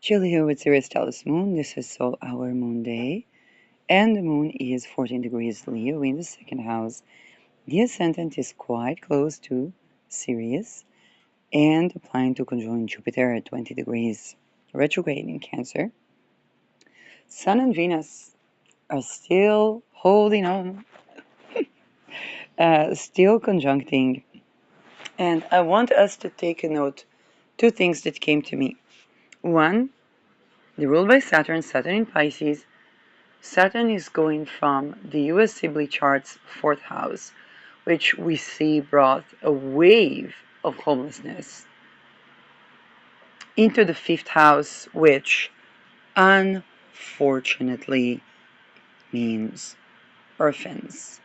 Chill here with Sirius Tellus Moon. This is Soul Hour Moon Day, and the moon is 14 degrees Leo in the second house. The ascendant is quite close to Sirius and applying to conjoin Jupiter at 20 degrees retrograde in Cancer. Sun and Venus are still holding on, still conjuncting, and I want us to take a note. Two things that came to me. One, the ruled by Saturn, Saturn in Pisces. Saturn is going from the US Sibley chart's fourth house, which we see brought a wave of homelessness, into the fifth house, which unfortunately means orphans.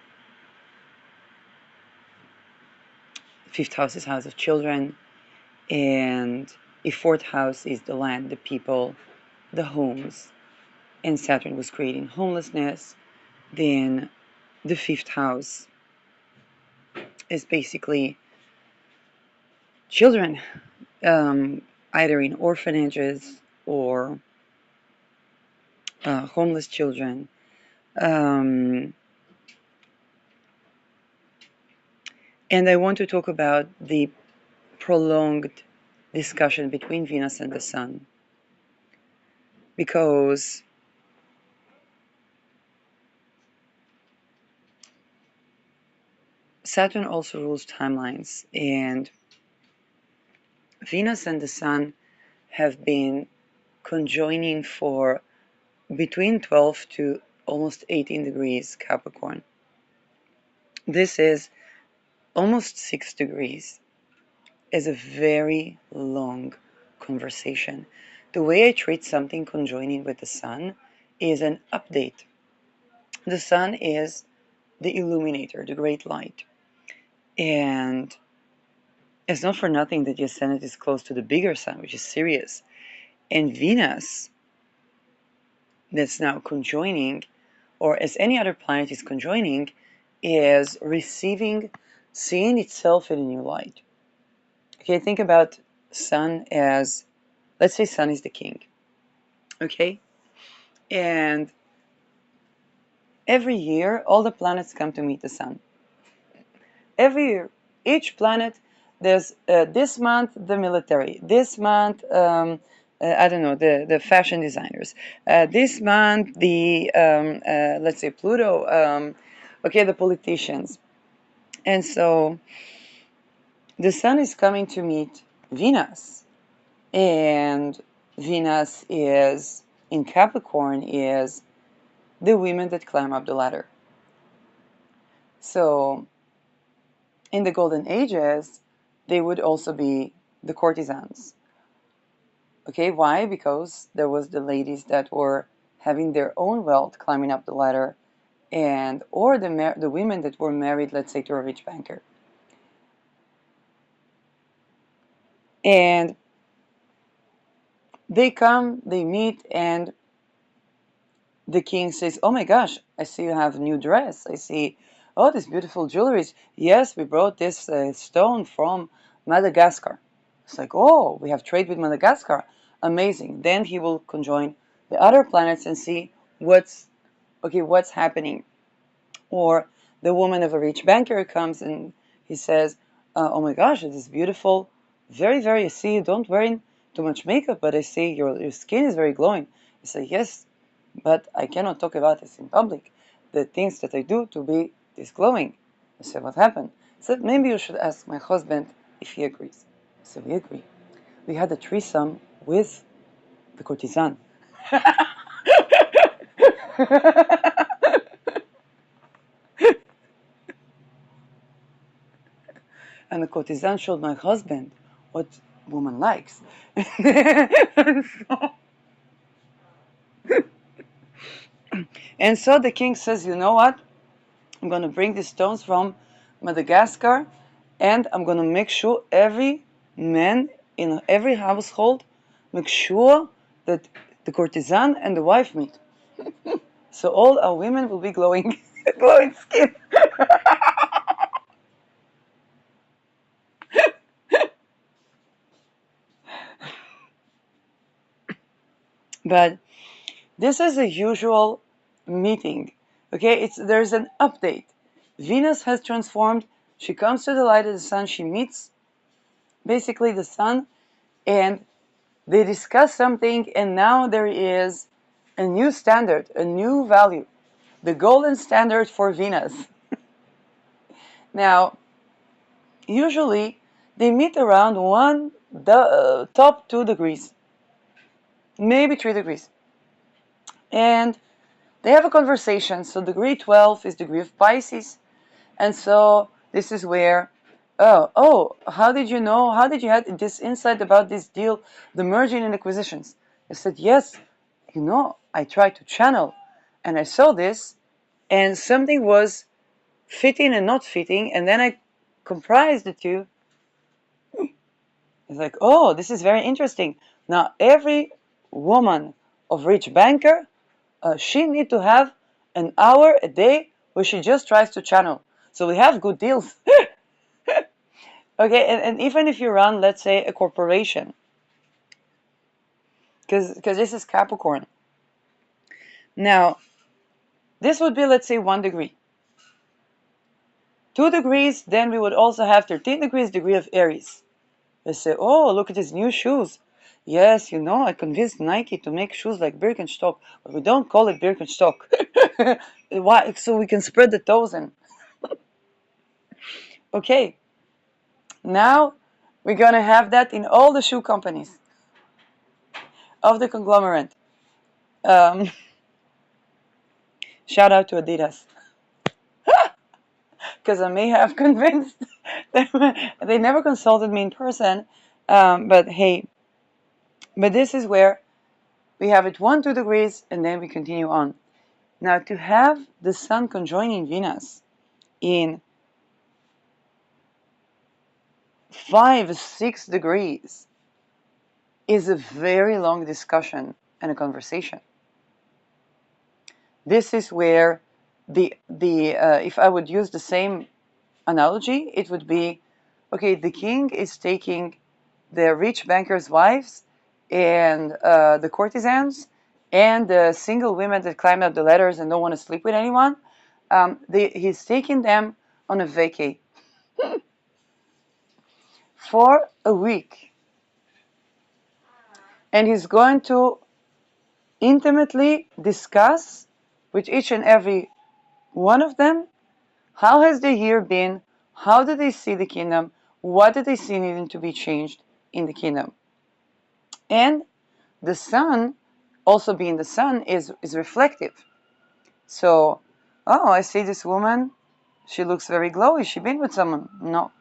Fifth house is house of children, and a fourth house is the land, the people, the homes, and Saturn was creating homelessness. Then the fifth house is basically children, either in orphanages or homeless children. And I want to talk about the prolonged discussion between Venus and the Sun, because Saturn also rules timelines, and Venus and the Sun have been conjoining for between 12 to almost 18 degrees Capricorn. This is almost 6 degrees. Is a very long conversation. The way I treat something conjoining with the Sun is an update. The Sun is the illuminator, the great light. And it's not for nothing that the ascendant is close to the bigger Sun, which is Sirius. And Venus, that's now conjoining, or as any other planet is conjoining, is receiving, seeing itself in a new light. Okay, think about Sun as, let's say Sun is the king. Okay? And every year, all the planets come to meet the Sun. Every year, each planet, there's this month the military, this month, I don't know, the fashion designers, this month the, let's say Pluto, okay, the politicians. And so the Sun is coming to meet Venus, and Venus is in Capricorn is the women that climb up the ladder. So in the Golden Ages, they would also be the courtesans. Okay, why? Because there was the ladies that were having their own wealth climbing up the ladder, and or the women that were married, let's say, to a rich banker. And they come, they meet, and the king says, "Oh my gosh, I see you have a new dress. I see, oh, this beautiful jewelry. Yes, we brought this stone from Madagascar." It's like, oh, we have trade with Madagascar. Amazing. Then he will conjoin the other planets and see what's happening. Or the woman of a rich banker comes and he says, "Oh my gosh, it is beautiful. Very, very. I see you don't wearing too much makeup, but I see your skin is very glowing." I say, "Yes, but I cannot talk about this in public. The things that I do to be this glowing." I said, "What happened?" He said, "Maybe you should ask my husband if he agrees." I said, "We agree. We had a threesome with the courtesan." And the courtesan showed my husband what woman likes. And so the king says, "You know what? I'm going to bring the stones from Madagascar, and I'm going to make sure every man in every household make sure that the courtesan and the wife meet. So all our women will be glowing, glowing skin." But this is a usual meeting. Okay, there's an update. Venus has transformed. She comes to the light of the sun. She meets basically the sun, and they discuss something, and now there is a new standard, a new value, the golden standard for Venus. Now, usually they meet around top 2 degrees, maybe 3 degrees, and they have a conversation. So degree 12 is degree of Pisces, and so this is where, how did you know? How did you have this insight about this deal, the merging and acquisitions? I said, yes, I tried to channel, and I saw this, and something was fitting and not fitting, and then I comprised the two. It's like, oh, this is very interesting. Now, every woman of rich banker, she need to have an hour a day where she just tries to channel. So we have good deals. Okay, and even if you run, let's say, a corporation, because this is Capricorn. Now, this would be, let's say, 1 degree. 2 degrees, then we would also have 13 degrees, degree of Aries. They say, oh, look at his new shoes. Yes, I convinced Nike to make shoes like Birkenstock, but we don't call it Birkenstock. Why? So we can spread the toes in. Okay, now we're going to have that in all the shoe companies of the conglomerate. Shout out to Adidas. Because I may have convinced them. They never consulted me in person. But hey, this is where we have it 1, 2 degrees, and then we continue on. Now, to have the Sun conjoining Venus in 5, 6 degrees is a very long discussion and a conversation. This is where if I would use the same analogy, it would be, okay, the king is taking the rich bankers' wives and the courtesans and the single women that climb up the ladders and don't want to sleep with anyone. He's taking them on a vacay for a week. And he's going to intimately discuss with each and every one of them, how has the year been? How do they see the kingdom? What do they see needing to be changed in the kingdom? And the sun, also being the sun, is reflective. So, oh, I see this woman. She looks very glowy. She been with someone? No.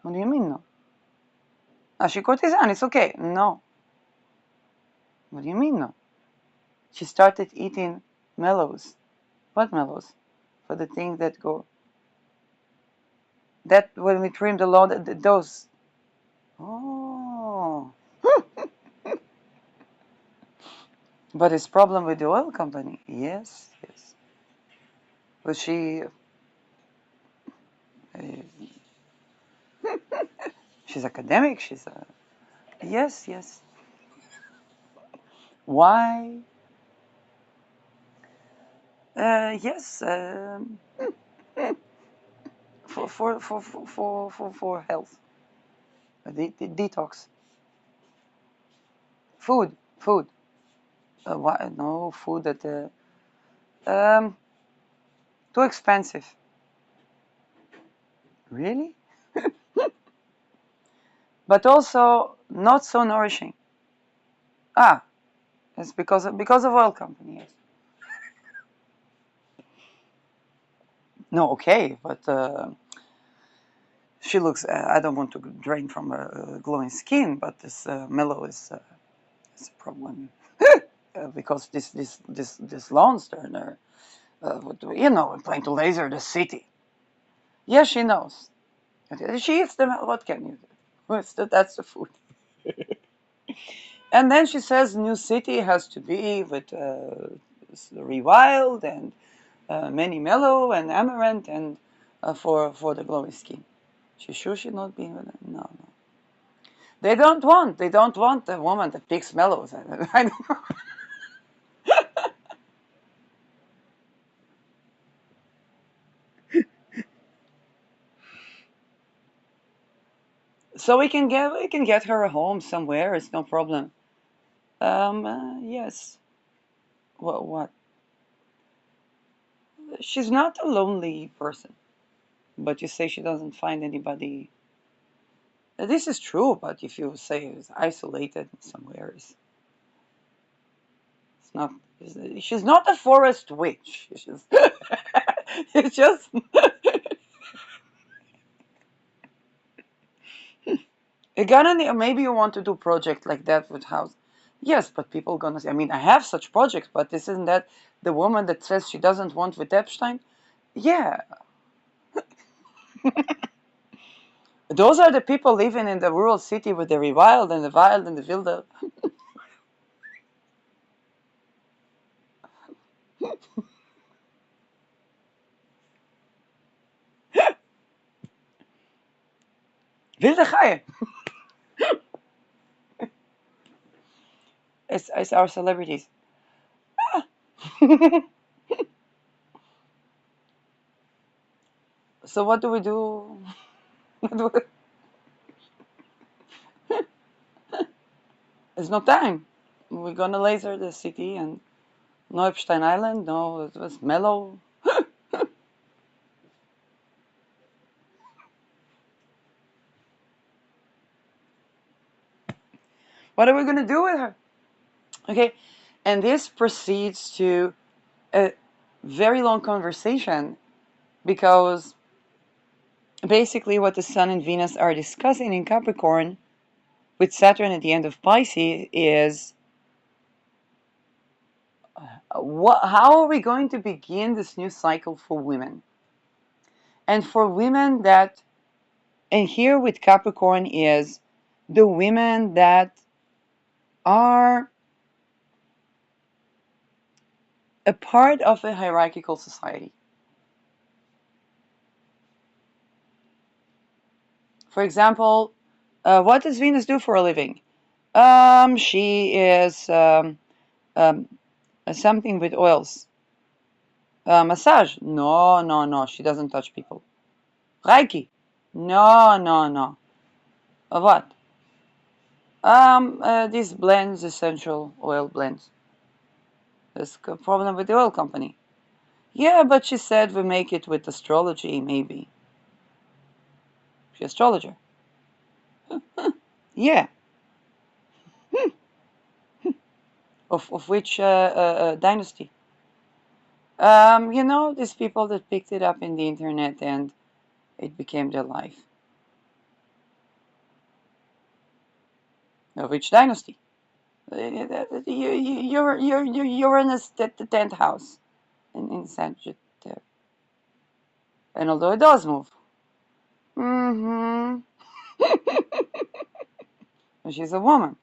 What do you mean no? She courtesan. It's okay. No. What do you mean no? She started eating mellows. What mellows? For the things that go. That when we trim the lawn, those. Oh. But his problem with the oil company. Yes, yes. But she. She's academic. She's a. Yes, yes. Why? Yes. For health. Detox. Food. Why? No food that. Too expensive. Really? But also not so nourishing. It's because of oil company. Yes. No, okay, but she looks. I don't want to drain from her glowing skin, but this mellow is a problem because this Lance Turner, playing to laser the city. Yes, she knows. She eats them. What can you do? That's the food. And then she says, new city has to be with rewild and many mellow and amaranth and for the glowing skin. She's sure she's not being with them? No. They don't want a woman that picks mellows. I don't know. So we can get her a home somewhere. It's no problem. Yes. What? She's not a lonely person, but you say she doesn't find anybody. This is true, but if you say it's isolated somewhere, it's not. She's not a forest witch. She's, it's just. You gonna maybe you want to do project like that with house. Yes, but people gonna say. I mean, I have such projects, but this isn't that the woman that says she doesn't want with Epstein. Yeah, those are the people living in the rural city with the wild and the wilde. Wilde Gaien. It's our celebrities. So what do we do? There's no time. We're gonna laser the city and no Epstein Island. No, it was mellow. What are we gonna do with her? Okay, and this proceeds to a very long conversation because basically what the Sun and Venus are discussing in Capricorn with Saturn at the end of Pisces is how are we going to begin this new cycle for women? And for women that, and here with Capricorn is the women that are a part of a hierarchical society. For example, what does Venus do for a living? She is um, something with oils. Massage? No, no, no. She doesn't touch people. Reiki? No, no, no. What? These blends, essential oil blends. There's a problem with the oil company. Yeah, but she said we make it with astrology, maybe. She's astrologer. Yeah. Of which dynasty? These people that picked it up in the internet and it became their life. Of which dynasty? You're in the 10th house in Sagittarius. And although it does move. Mm-hmm. She's a woman.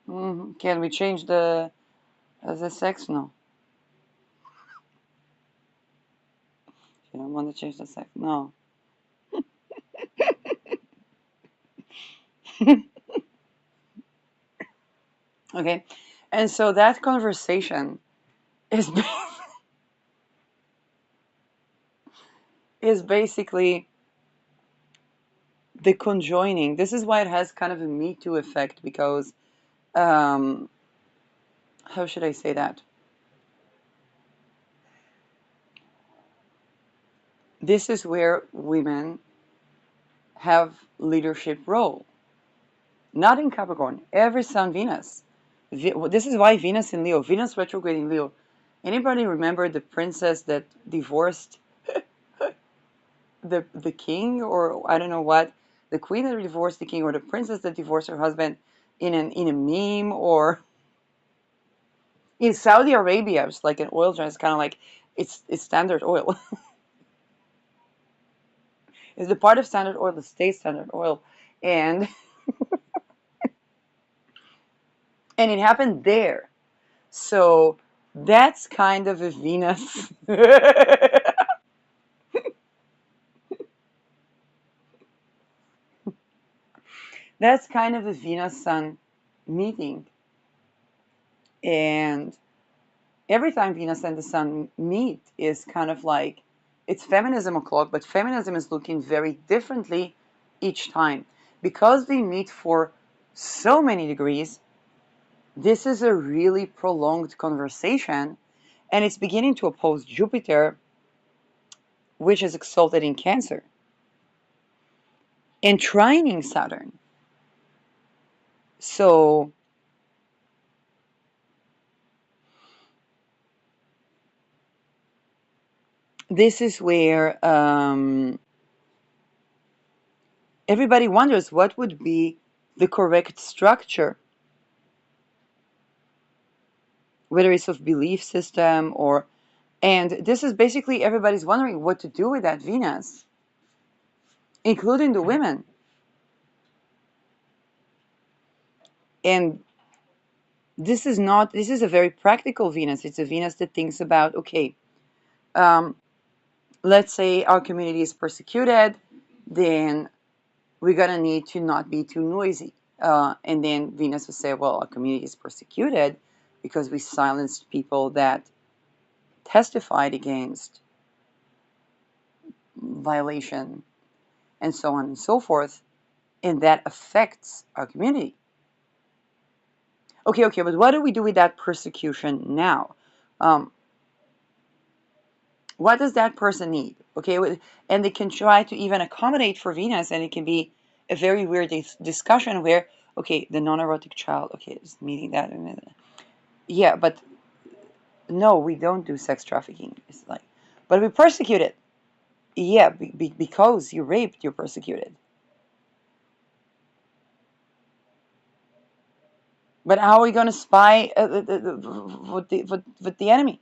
Mm-hmm. Can we change the sex? No. She don't want to change the sex. No. Okay. And so that conversation is is basically the conjoining. This is why it has kind of a Me Too effect because how should I say that? This is where women have leadership role. Not in Capricorn. Every Sun Venus. This is why Venus in Leo. Venus retrograde in Leo. Anybody remember the princess that divorced the king, or I don't know what, the queen that divorced the king, or the princess that divorced her husband in a meme, or in Saudi Arabia, it's like an oil giant. It's kind of like it's Standard Oil. It's the part of Standard Oil that stays Standard Oil, and and it happened there. So that's kind of a Venus. That's kind of a Venus Sun meeting. And every time Venus and the Sun meet is kind of like it's feminism o'clock, but feminism is looking very differently each time. because they meet for so many degrees, this is a really prolonged conversation, and it's beginning to oppose Jupiter, which is exalted in Cancer, and trining Saturn. So this is where everybody wonders what would be the correct structure, whether it's of belief system or, and this is basically everybody's wondering what to do with that Venus, including the women. And this is a very practical Venus. It's a Venus that thinks about, okay, um, let's say our community is persecuted, then we're gonna need to not be too noisy. And then Venus will say, well, our community is persecuted because we silenced people that testified against violation and so on and so forth, and that affects our community. Okay, but what do we do with that persecution now? What does that person need? Okay, and they can try to even accommodate for Venus, and it can be a very weird discussion where, okay, the non-erotic child, okay, is meeting that. Yeah, but no, we don't do sex trafficking. It's like, but we persecute it. Yeah, because you raped, you're persecuted. But how are we going to spy with the enemy?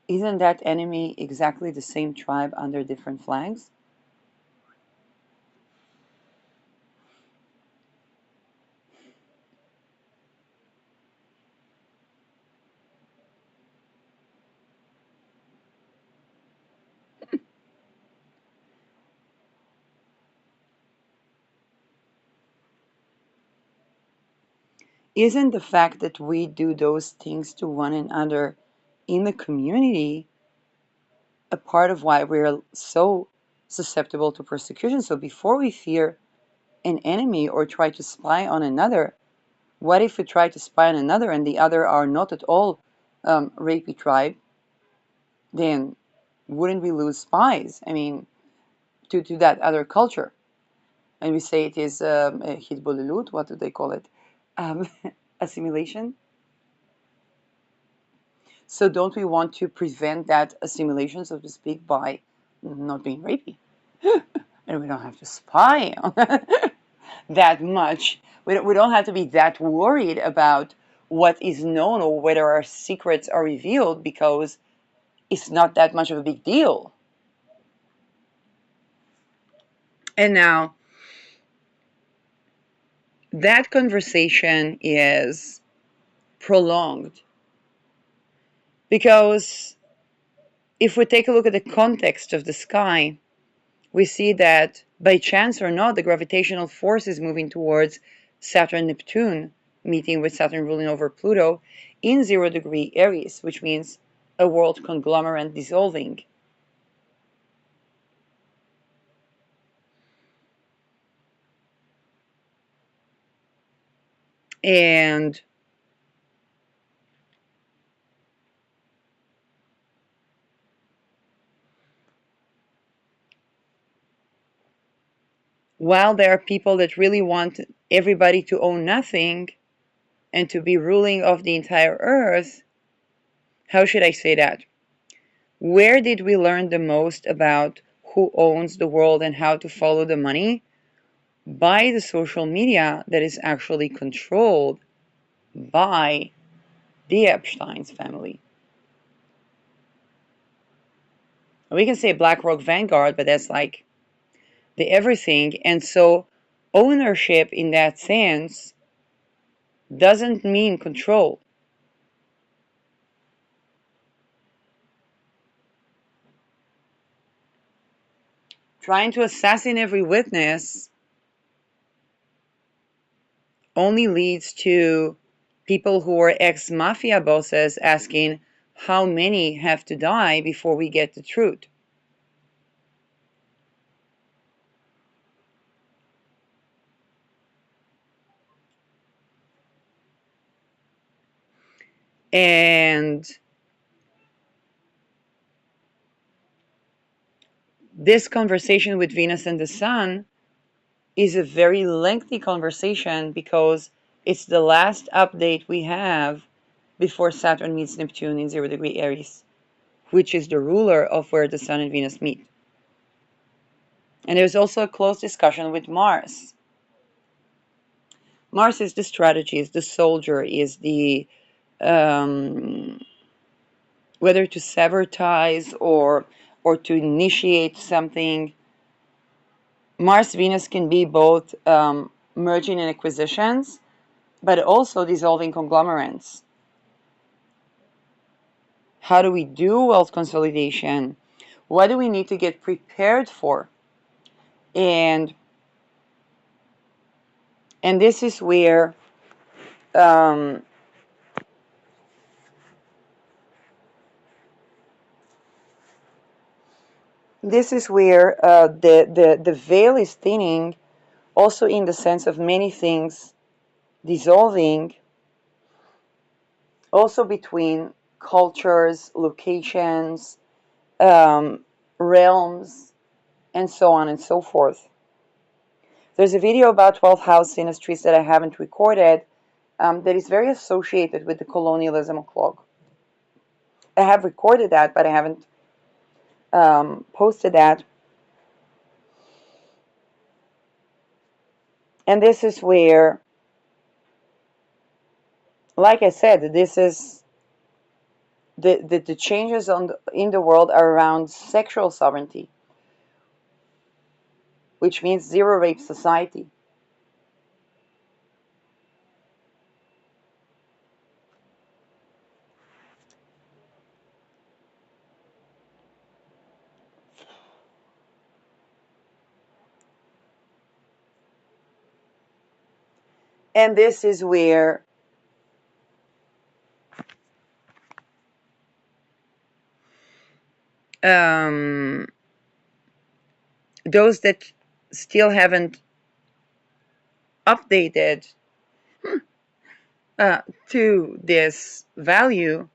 Isn't that enemy exactly the same tribe under different flags? Isn't the fact that we do those things to one another in the community a part of why we're so susceptible to persecution? So before we fear an enemy or try to spy on another, what if we try to spy on another and the other are not at all rapey tribe? Then wouldn't we lose spies? I mean, to that other culture. And we say it is hitbolilut, what do they call it? Um, assimilation. So don't we want to prevent that assimilation, so to speak, by not being rapey? And we don't have to spy on that much. We don't have to be that worried about what is known or whether our secrets are revealed, because it's not that much of a big deal. And now, that conversation is prolonged because if we take a look at the context of the sky, we see that by chance or not, the gravitational force is moving towards Saturn-Neptune, meeting with Saturn ruling over Pluto in 0-degree Aries, which means a world conglomerate dissolving. And while there are people that really want everybody to own nothing and to be ruling of the entire earth, how should I say that? Where did we learn the most about who owns the world and how to follow the money? By the social media that is actually controlled by the Epstein's family. We can say BlackRock Vanguard, but that's like the everything. And so ownership in that sense doesn't mean control. Trying to assassinate every witness only leads to people who are ex-mafia bosses asking how many have to die before we get the truth. And this conversation with Venus and the Sun is a very lengthy conversation because it's the last update we have before Saturn meets Neptune in 0° Aries, which is the ruler of where the Sun and Venus meet. And there's also a close discussion with Mars. Mars is the strategist, the soldier, is the whether to sever ties or to initiate something. Mars Venus can be both merging and acquisitions, but also dissolving conglomerates. How do we do wealth consolidation? What do we need to get prepared for? And this is where the veil is thinning, also in the sense of many things dissolving, also between cultures, locations, realms, and so on and so forth. There's a video about 12th house synastries that I haven't recorded that is very associated with the colonialism clock. I have recorded that, but I haven't posted that. And this is where, like I said, this is the changes in the world are around sexual sovereignty, which means zero rape society. And this is where those that still haven't updated to this value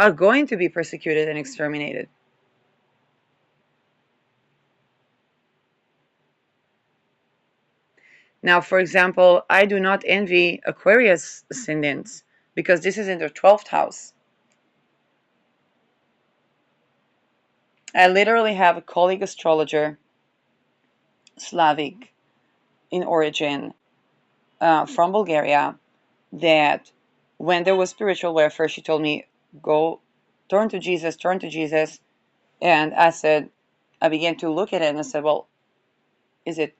are going to be persecuted and exterminated. Now, for example, I do not envy Aquarius ascendants because this is in their 12th house. I literally have a colleague astrologer, Slavic in origin, from Bulgaria, that when there was spiritual warfare, she told me, go, turn to Jesus, turn to Jesus. And I began to look at it and I said, well, is it?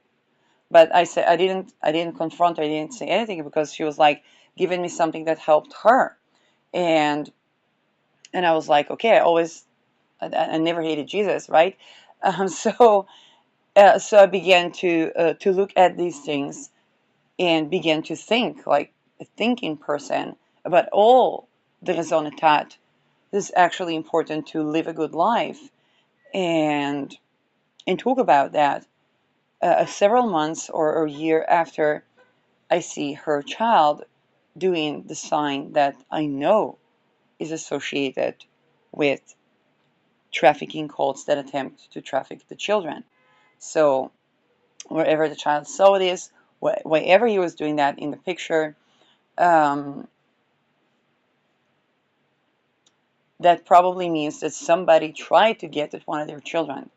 But I said, I didn't confront her, I didn't say anything because she was like giving me something that helped her. And I was like, okay, I never hated Jesus, right? So I began to look at these things and began to think like a thinking person about all the raison d'etat. This is actually important to live a good life and talk about that. Several months or a year after I see her child doing the sign that I know is associated with trafficking cults that attempt to traffic the children. So wherever the child saw this, wherever he was doing that in the picture, that probably means that somebody tried to get at one of their children.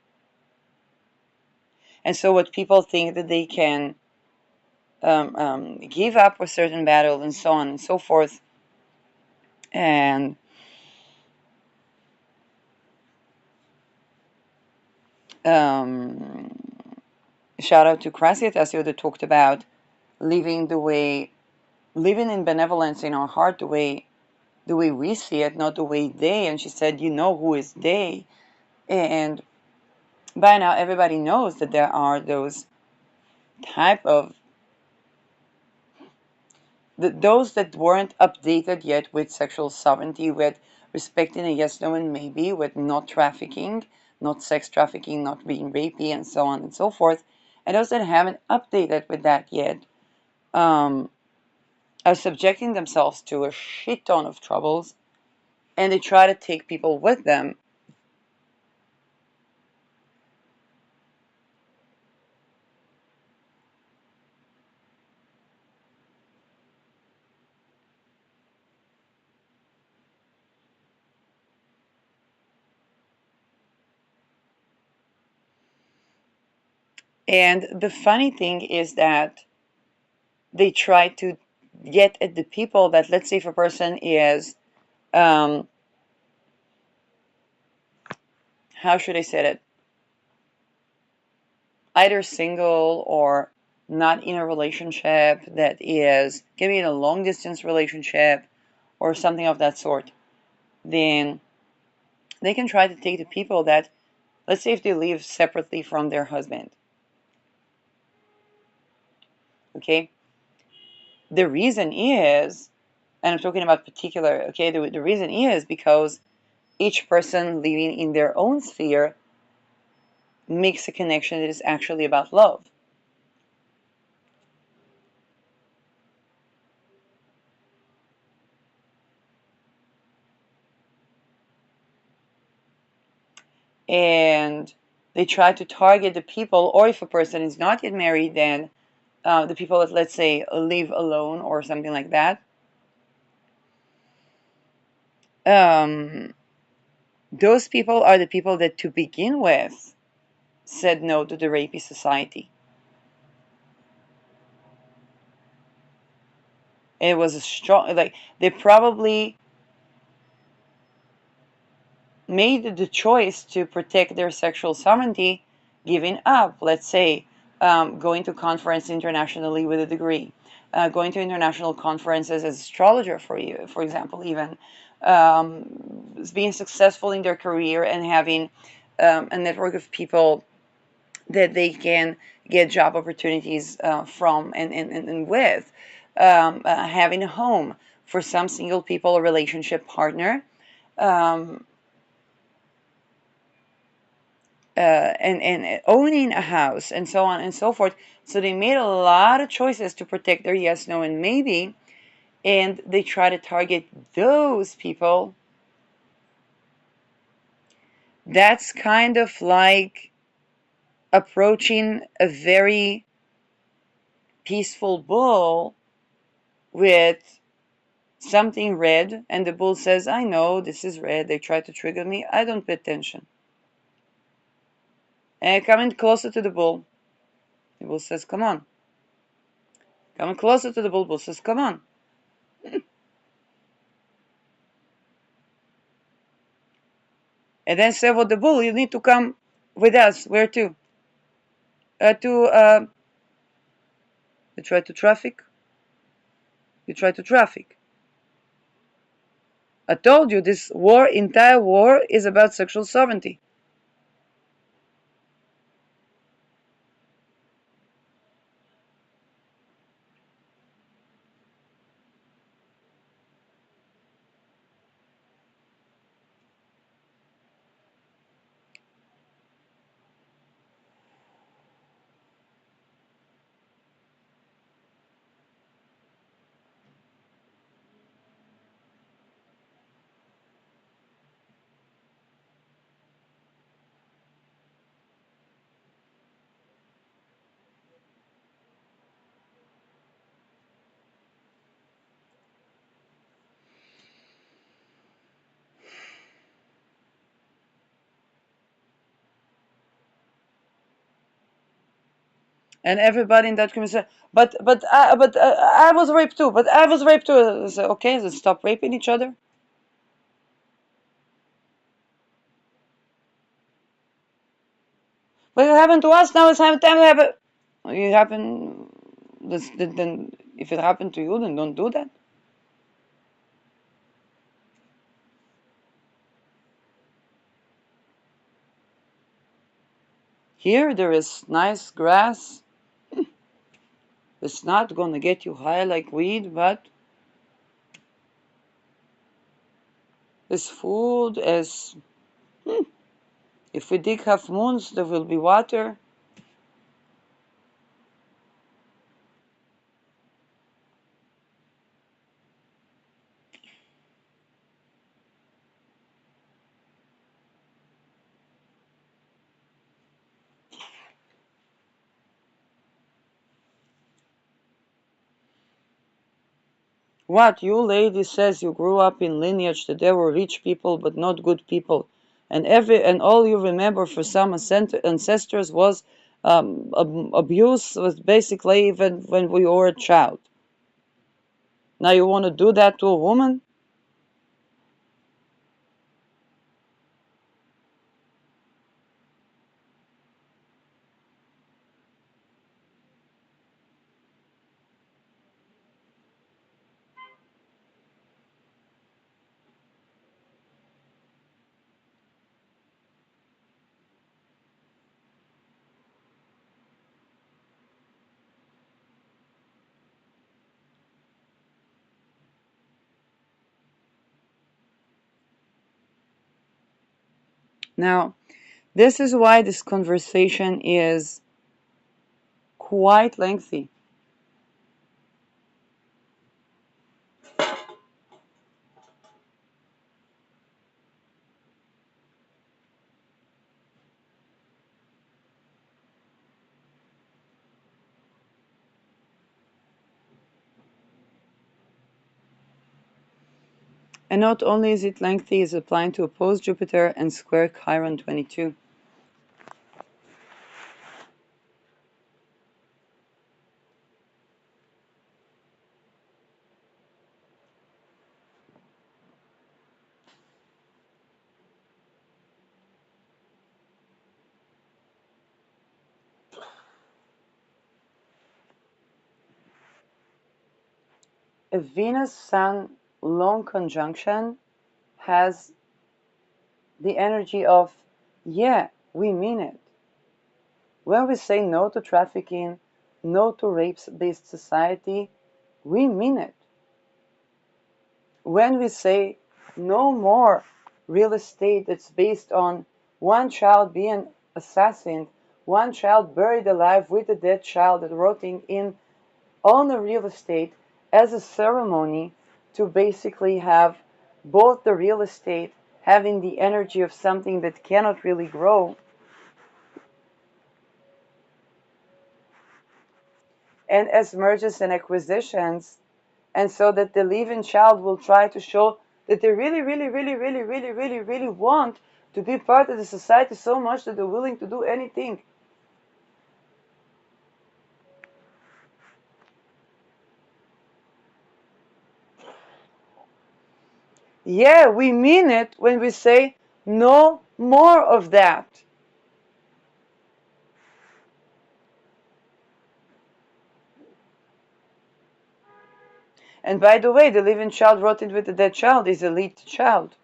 And so what people think that they can give up a certain battle and so on and so forth, and shout out to Krasia Tasio that talked about living in benevolence in our heart, the way we see it, not the way they. And she said, you know who is they. And by now everybody knows that there are those type of those that weren't updated yet with sexual sovereignty, with respecting a yes, no, and maybe, with not trafficking, not sex trafficking, not being rapey, and so on and so forth, and those that haven't updated with that yet, are subjecting themselves to a shit ton of troubles, and they try to take people with them. And the funny thing is that they try to get at the people that, let's say, if a person is, um, how should I say it, either single or not in a relationship, that is, can be in a long distance relationship or something of that sort, then they can try to take the people that, let's say, if they live separately from their husband. Okay? The reason is, and I'm talking about particular, okay, the reason is because each person living in their own sphere makes a connection that is actually about love. And they try to target the people, or if a person is not yet married, then the people that, let's say, live alone or something like that. Um, those people are the people that, to begin with, said no to the rapey society. It was a strong, like, they probably made the choice to protect their sexual sovereignty, giving up, let's say, going to conference internationally with a degree, going to international conferences as astrologer, for example, even being successful in their career and having a network of people that they can get job opportunities from and with, having a home for some single people, a relationship partner. Um, and owning a house and so on and so forth. So they made a lot of choices to protect their yes, no, and maybe, and they try to target those people. That's kind of like approaching a very peaceful bull with something red, and the bull says, I know this is red, they try to trigger me, I don't pay attention. And coming closer to the bull says, come on. Coming closer to the bull says, come on. And then say, well, the bull, you need to come with us. Where to? You try to traffic? You try to traffic. I told you this war, entire war, is about sexual sovereignty. And everybody in that community said, but I was raped too. But I was raped too. I said, okay, then stop raping each other. But it happened to us. Now it's time to have it. You happen. Then if it happened to you, then don't do that. Here there is nice grass. It's not going to get you high like weed, but it's food. As if we dig half moons, there will be water. What, you lady says you grew up in lineage that there were rich people but not good people, and all you remember for some ancestors was abuse, was basically even when we were a child. Now you want to do that to a woman? Now, this is why this conversation is quite lengthy. And not only is it lengthy, it's applying to oppose Jupiter and square Chiron 22. A Venus-Sun long conjunction has the energy of, yeah, we mean it. When we say no to trafficking, no to rape-based society, we mean it. When we say no more real estate that's based on one child being assassinated, one child buried alive with a dead child that rotting in on the real estate as a ceremony to basically have both the real estate having the energy of something that cannot really grow, and as mergers and acquisitions, and so that the living child will try to show that they really, really, really, really, really, really, really want to be part of the society so much that they're willing to do anything. Yeah, we mean it when we say no more of that. And by the way, the living child rotted with the dead child is a lead child.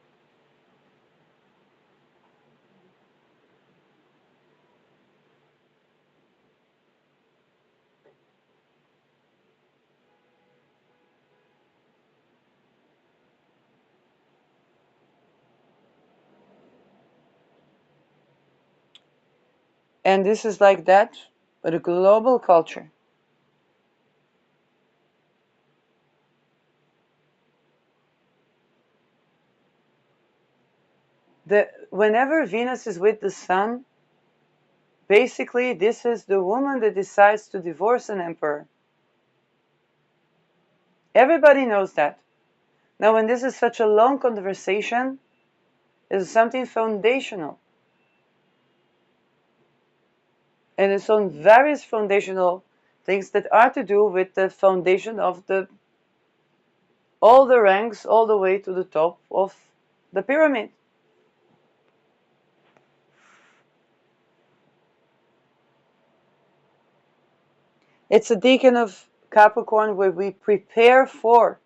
And this is like that, but a global culture. Whenever Venus is with the Sun, basically this is the woman that decides to divorce an emperor. Everybody knows that. Now, when this is such a long conversation, it's something foundational. And it's on various foundational things that are to do with the foundation of all the ranks all the way to the top of the pyramid. It's a decan of Capricorn where we prepare for.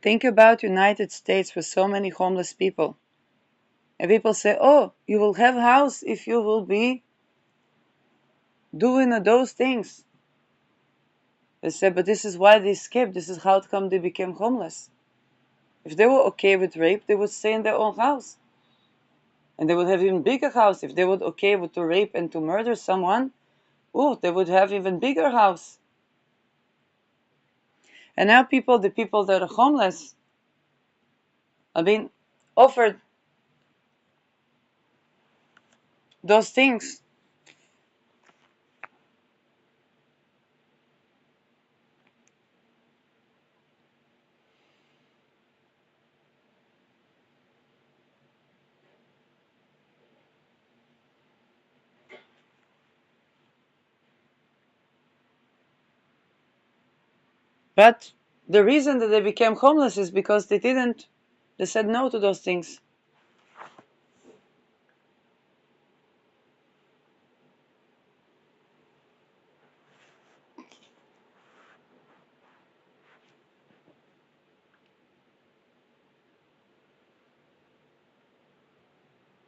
Think about United States with so many homeless people. And people say, oh, you will have a house if you will be doing those things. They say, but this is why they escaped. This is how it come they became homeless. If they were okay with rape, they would stay in their own house. And they would have even bigger house. If they were okay with to rape and to murder someone, oh, they would have even bigger house. And now the people that are homeless, are being offered those things. But the reason that they became homeless is because they said no to those things.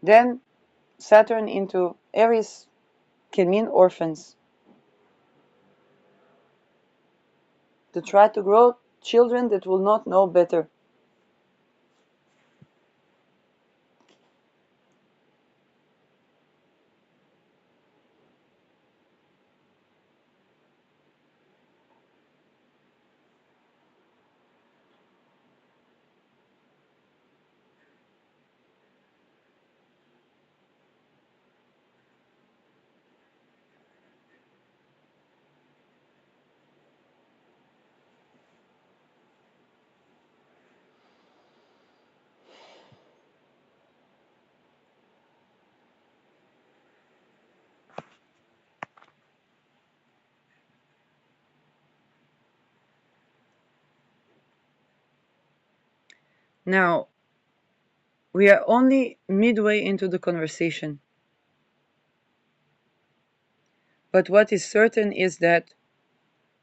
Then Saturn into Aries can mean orphans. To try to grow children that will not know better. Now, we are only midway into the conversation. But what is certain is that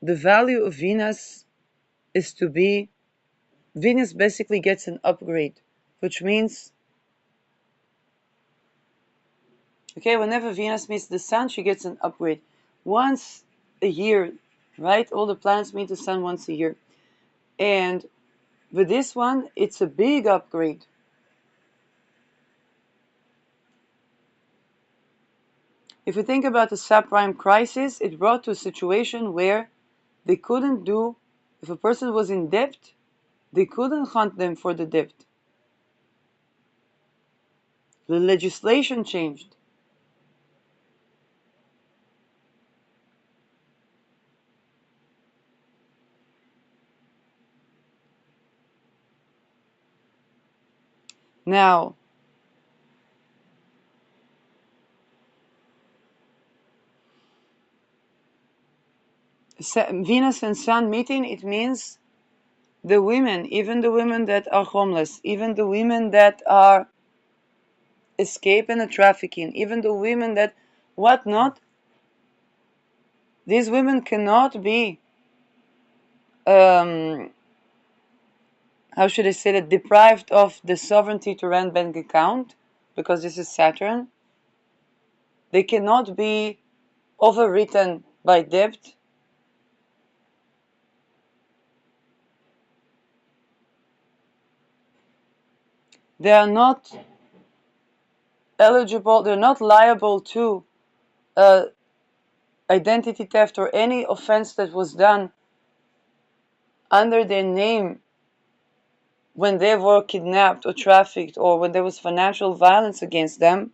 the value of Venus is to be, Venus basically gets an upgrade, which means, okay, whenever Venus meets the Sun, she gets an upgrade. Once a year, right? All the planets meet the Sun once a year. And with this one, it's a big upgrade. If we think about the subprime crisis, it brought to a situation where they couldn't do, if a person was in debt, they couldn't hunt them for the debt. The legislation changed. Now, Venus and Sun meeting, it means the women, even the women that are homeless, even the women that are escaping the trafficking, even the women that whatnot, these women cannot be, how should I say that, deprived of the sovereignty to run bank account, because this is Saturn. They cannot be overwritten by debt. They are not eligible, they're not liable to identity theft or any offense that was done under their name when they were kidnapped or trafficked or when there was financial violence against them.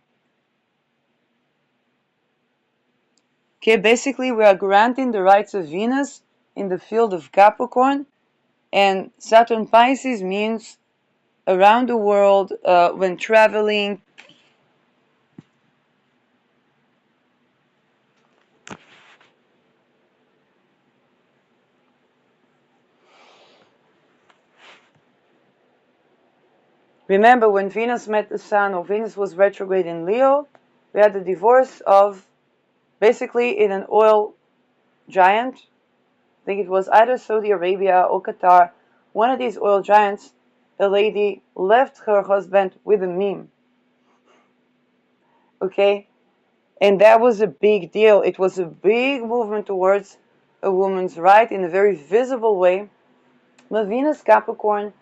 Okay, basically we are granting the rights of Venus in the field of Capricorn, and Saturn Pisces means around the world, when traveling. Remember, when Venus met the Sun, or Venus was retrograde in Leo, we had the divorce of, basically in an oil giant. I think it was either Saudi Arabia or Qatar, one of these oil giants, a lady left her husband with a meme. Okay? And that was a big deal. It was a big movement towards a woman's right in a very visible way. But Venus Capricorn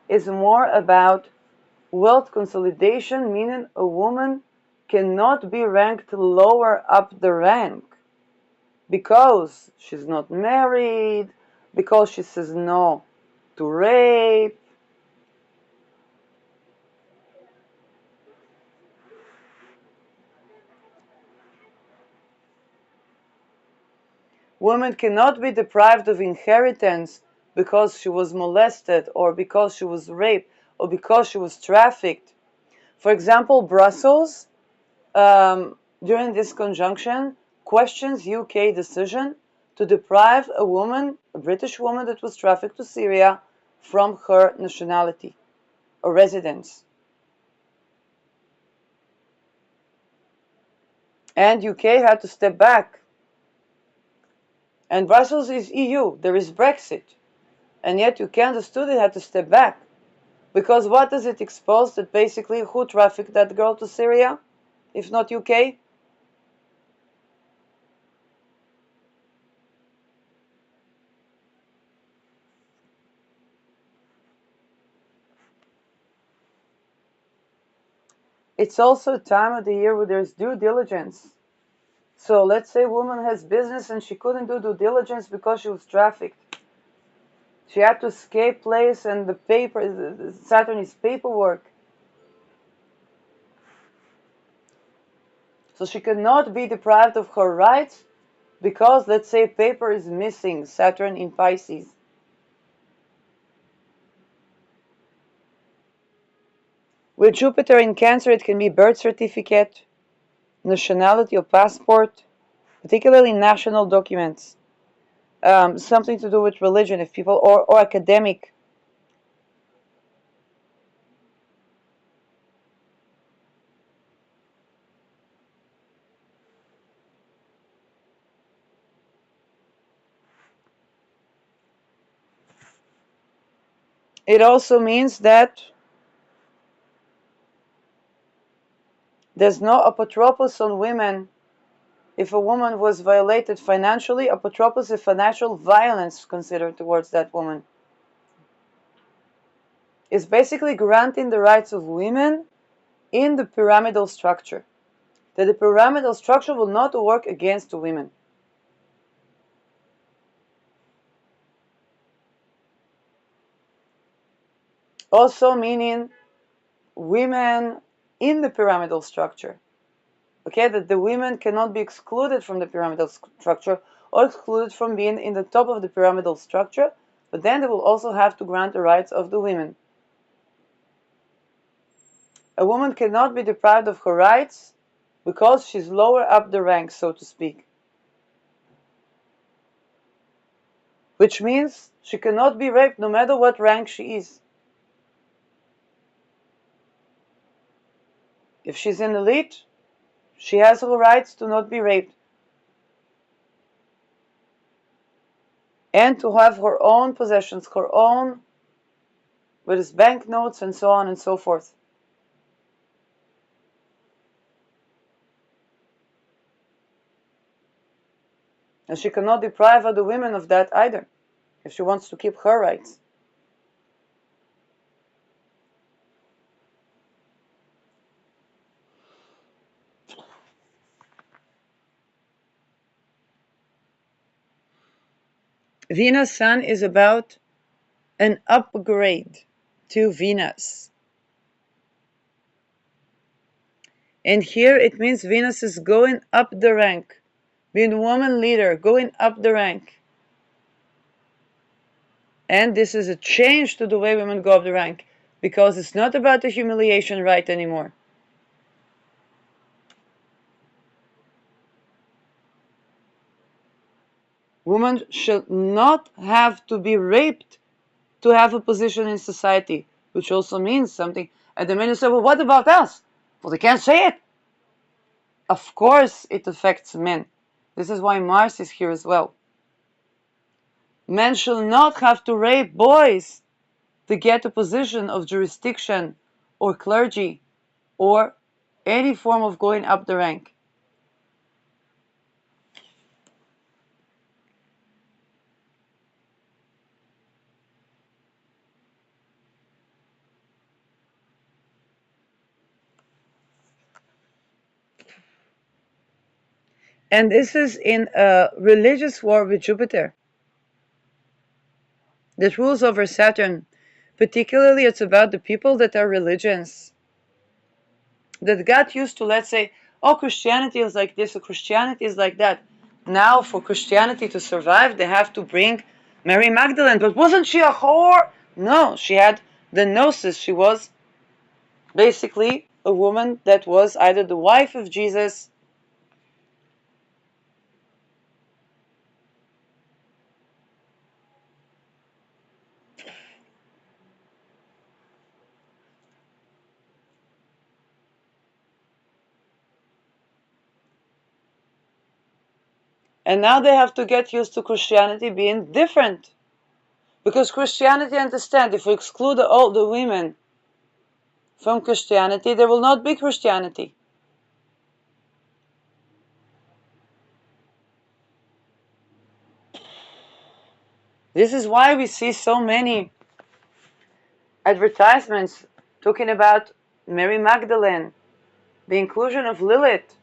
is more about wealth consolidation, meaning a woman cannot be ranked lower up the rank because she's not married, because she says no to rape. Woman cannot be deprived of inheritance because she was molested or because she was raped or because she was trafficked. For example, Brussels, during this conjunction, questions UK decision to deprive a woman, a British woman that was trafficked to Syria, from her nationality or residence. And UK had to step back. And Brussels is EU, there is Brexit. And yet UK understood it had to step back. Because what does it expose? That basically who trafficked that girl to Syria, if not UK? It's also a time of the year where there's due diligence. So let's say a woman has business and she couldn't do due diligence because she was trafficked. She had to escape place and the paper, Saturn is paperwork. So she cannot be deprived of her rights because, let's say, paper is missing, Saturn in Pisces. With Jupiter in Cancer, it can be birth certificate, nationality or passport, particularly national documents. Something to do with religion, if people, or academic. It also means that there's no apotropos on women. If a woman was violated financially, apotropos is financial violence considered towards that woman. It's basically granting the rights of women in the pyramidal structure. That the pyramidal structure will not work against the women. Also meaning women in the pyramidal structure. Okay, that the women cannot be excluded from the pyramidal structure or excluded from being in the top of the pyramidal structure, but then they will also have to grant the rights of the women. A woman cannot be deprived of her rights because she's lower up the rank, so to speak. Which means she cannot be raped no matter what rank she is. If she's an elite, she has her rights to not be raped. And to have her own possessions, her own, with his banknotes and so on and so forth. And she cannot deprive other women of that either, if she wants to keep her rights. Venus Sun is about an upgrade to Venus. And here it means Venus is going up the rank, being woman leader, going up the rank. And this is a change to the way women go up the rank, because it's not about the humiliation right anymore. Women should not have to be raped to have a position in society, which also means something. And the men say, well, what about us? Well, they can't say it. Of course it affects men. This is why Mars is here as well. Men should not have to rape boys to get a position of jurisdiction or clergy or any form of going up the rank. And this is in a religious war with Jupiter that rules over Saturn. Particularly, it's about the people that are religions, that got used to, let's say, oh, Christianity is like this, or Christianity is like that. Now, for Christianity to survive, they have to bring Mary Magdalene. But wasn't she a whore? No, she had the gnosis. She was basically a woman that was either the wife of Jesus. And now they have to get used to Christianity being different. Because Christianity, understand, if we exclude all the women from Christianity, there will not be Christianity. This is why we see so many advertisements talking about Mary Magdalene, the inclusion of Lilith.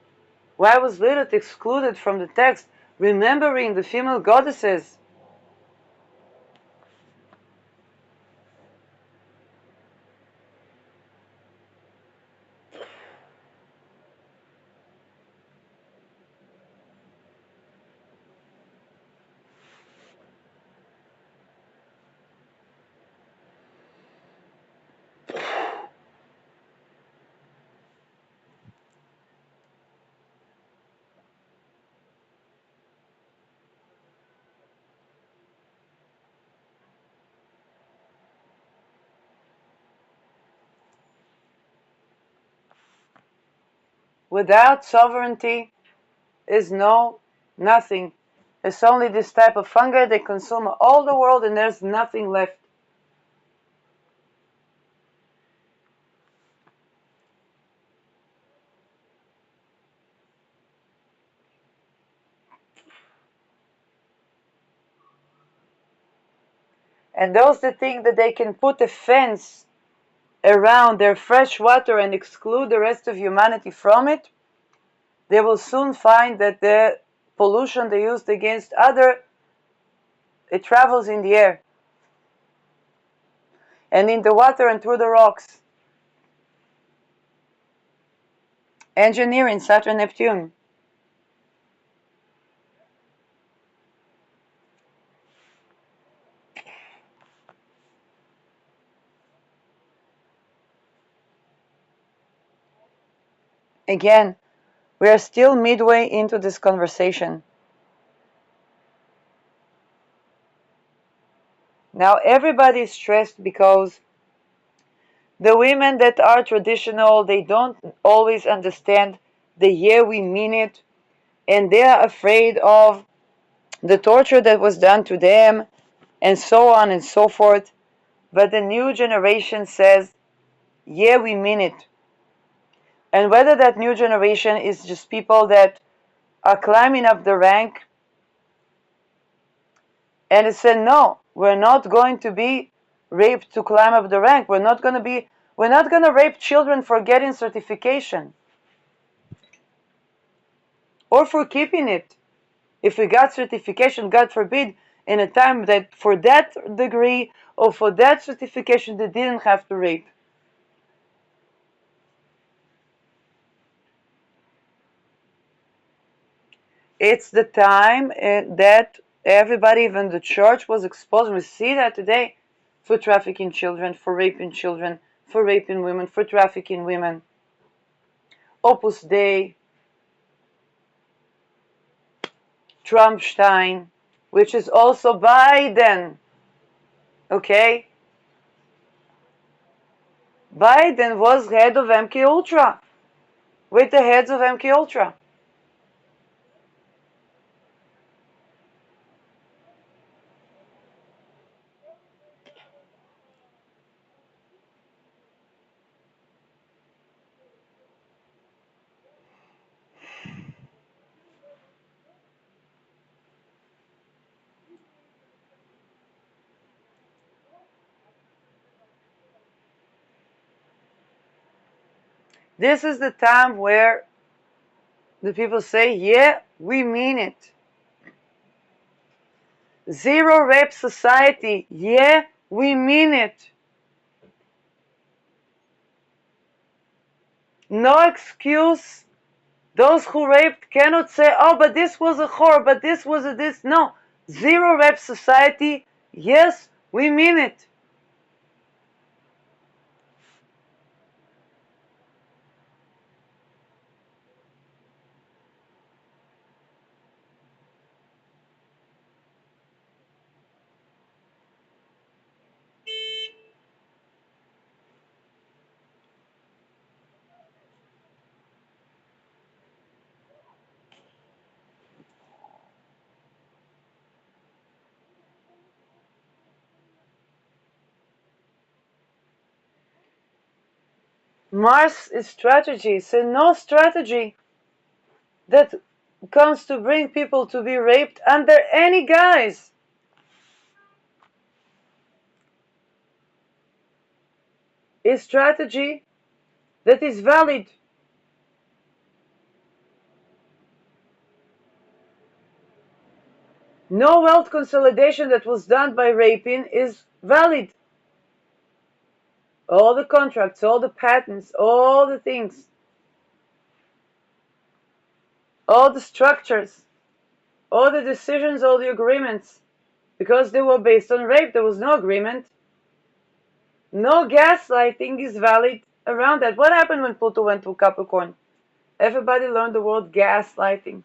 Why was Lilith excluded from the text? Remembering the female goddesses. Without sovereignty is nothing. It's only this type of fungi. They consume all the world and there's nothing left. And those that think that they can put a fence around their fresh water and exclude the rest of humanity from it, they will soon find that the pollution they used against it travels in the air and in the water and through the rocks. Engineering, Saturn, Neptune. Again, we are still midway into this conversation. Now everybody is stressed because the women that are traditional, they don't always understand the yeah, we mean it, and they are afraid of the torture that was done to them, and so on and so forth. But the new generation says, yeah, we mean it. And whether that new generation is just people that are climbing up the rank and it said, no, we're not going to be raped to climb up the rank. We're not going to rape children for getting certification or for keeping it. If we got certification, God forbid, in a time that for that degree or for that certification they didn't have to rape. It's the time that everybody, even the church, was exposed. We see that today for trafficking children, for raping women, for trafficking women. Opus Dei, Trumpstein, which is also Biden. Okay? Biden was head of MK Ultra, with the heads of MK Ultra. This is the time where the people say, yeah, we mean it. Zero rape society, yeah, we mean it. No excuse. Those who raped cannot say, oh, but this was a whore, but this was a this. No. Zero rape society, yes, we mean it. Mars is strategy. So no strategy that comes to bring people to be raped under any guise is strategy that is valid. No wealth consolidation that was done by raping is valid. All the contracts, all the patents, all the things, all the structures, all the decisions, all the agreements, because they were based on rape, there was no agreement. No gaslighting is valid around that. What happened when Pluto went to Capricorn? Everybody learned the word gaslighting.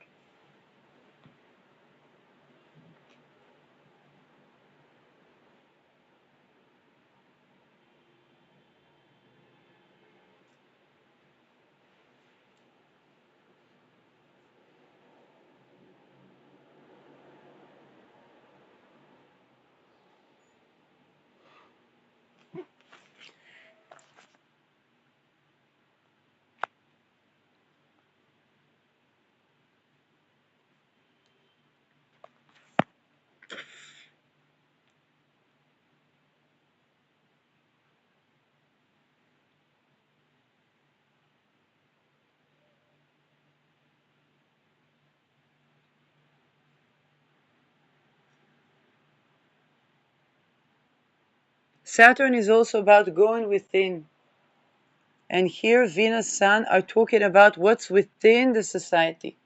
Saturn is also about going within. And here Venus, Sun are talking about what's within the society.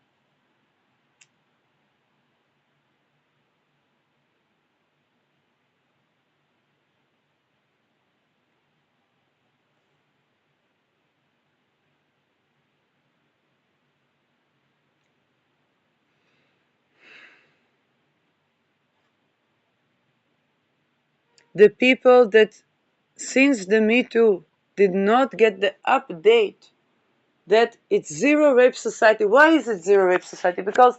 The people that since the Me Too did not get the update that it's zero rape society. Why is it zero rape society? Because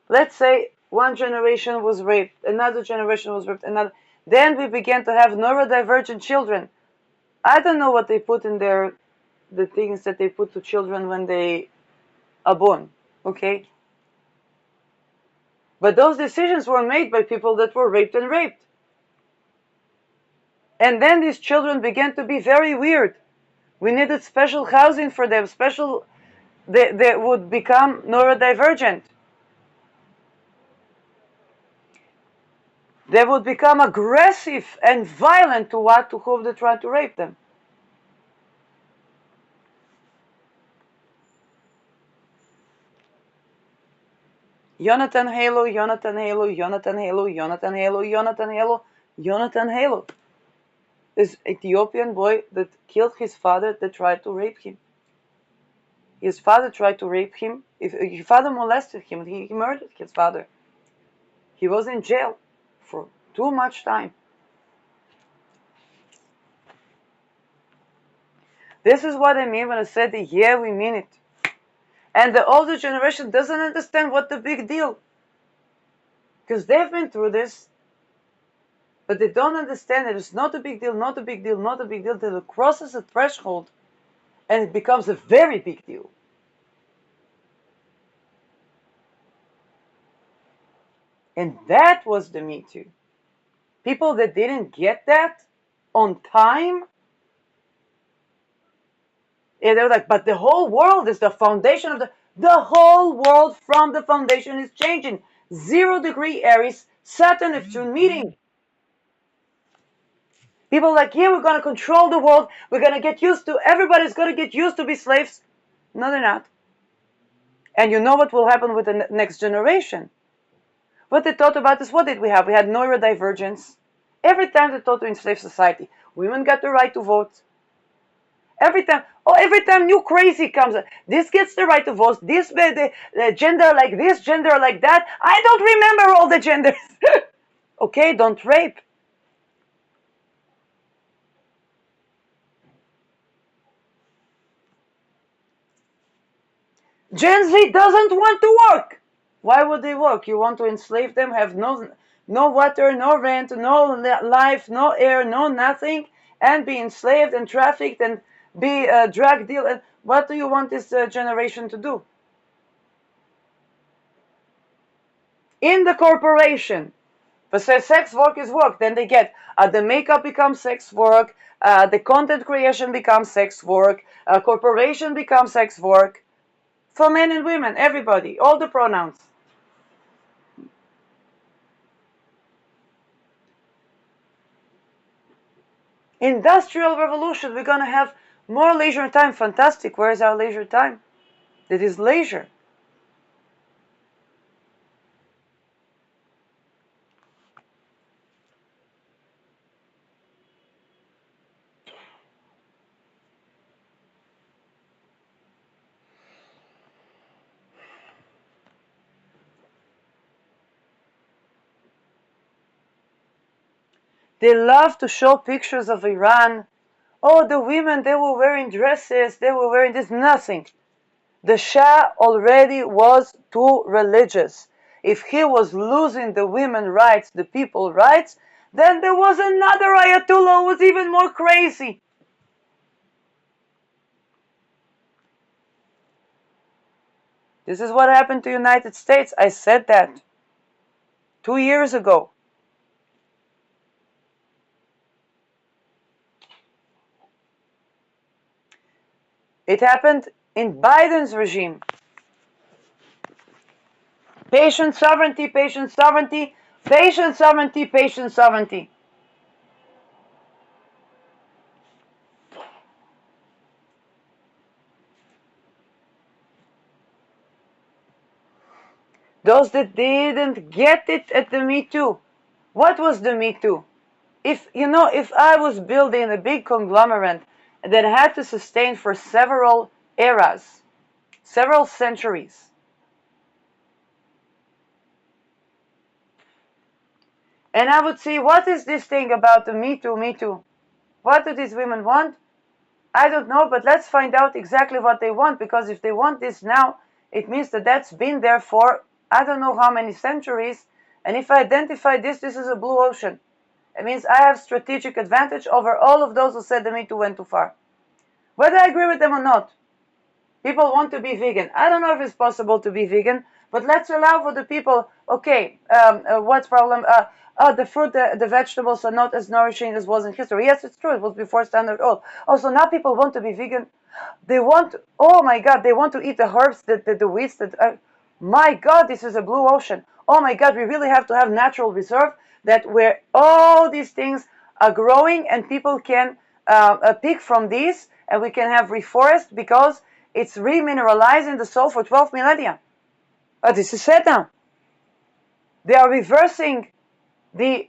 let's say one generation was raped, another generation was raped, another. Then we began to have neurodivergent children. I don't know what they put in there, the things that they put to children when they are born, okay? But those decisions were made by people that were raped and raped. And then these children began to be very weird. We needed special housing for them, they would become neurodivergent. They would become aggressive and violent to whom they tried to rape them. Jonathan Halo, Jonathan Halo, Jonathan Halo, Jonathan Halo, Jonathan Halo, Jonathan Halo. This Ethiopian boy that killed his father that tried to rape him. His father tried to rape him. His father molested him. He murdered his father. He was in jail for too much time. This is what I mean when I said, yeah, we mean it. And the older generation doesn't understand what the big deal. Because they've been through this. But they don't understand that it's not a big deal, not a big deal, not a big deal, till it crosses a threshold and it becomes a very big deal. And that was the Me Too. People that didn't get that on time And they're like, but the whole world is the foundation of the whole world from the foundation is changing. 0 degree Aries, Saturn Neptune meeting. People are like, yeah, we're going to control the world. We're going to get used to, everybody's going to get used to be slaves. No, they're not. And you know what will happen with the next generation. What they thought about is, what did we have? We had neurodivergence. Every time they thought to enslave society, women got the right to vote. Every time new crazy comes, this gets the right to vote, this the gender like this, gender like that. I don't remember all the genders. Okay, don't rape. Gen Z doesn't want to work. Why would they work? You want to enslave them, have no water, no rent, no life, no air, no nothing, and be enslaved and trafficked and be a drug dealer. What do you want this generation to do? In the corporation, but say sex work is work, then they get the makeup becomes sex work, the content creation becomes sex work, corporation becomes sex work. For men and women, everybody, all the pronouns. Industrial revolution, we're going to have more leisure time. Fantastic. Where is our leisure time? That is leisure. They love to show pictures of Iran. Oh, the women, they were wearing dresses, they were wearing this, nothing. The Shah already was too religious. If he was losing the women rights, the people rights, then there was another Ayatollah who was even more crazy. This is what happened to the United States. I said that 2 years ago. It happened in Biden's regime. Patient sovereignty, patient sovereignty, patient sovereignty, patient sovereignty. Those that didn't get it at the Me Too. What was the Me Too? If I was building a big conglomerate that had to sustain for several eras, several centuries, and I would see, what is this thing about the Me Too, Me Too? What do these women want? I don't know, but let's find out exactly what they want, because if they want this now, it means that that's been there for I don't know how many centuries, and if I identify this is a blue ocean. It means I have strategic advantage over all of those who said the Me Too went too far. Whether I agree with them or not, people want to be vegan. I don't know if it's possible to be vegan, but let's allow for the people, okay, what's problem? The fruit, the vegetables are not as nourishing as was in history. Yes, it's true, it was before Standard Oil. Also, now people want to be vegan. They want, oh my God, they want to eat the herbs, the weeds, my God, this is a blue ocean. Oh my God, we really have to have natural reserve that where all these things are growing and people can pick from these, and we can have reforest because it's remineralizing the soil for 12 millennia. This is said now. They are reversing the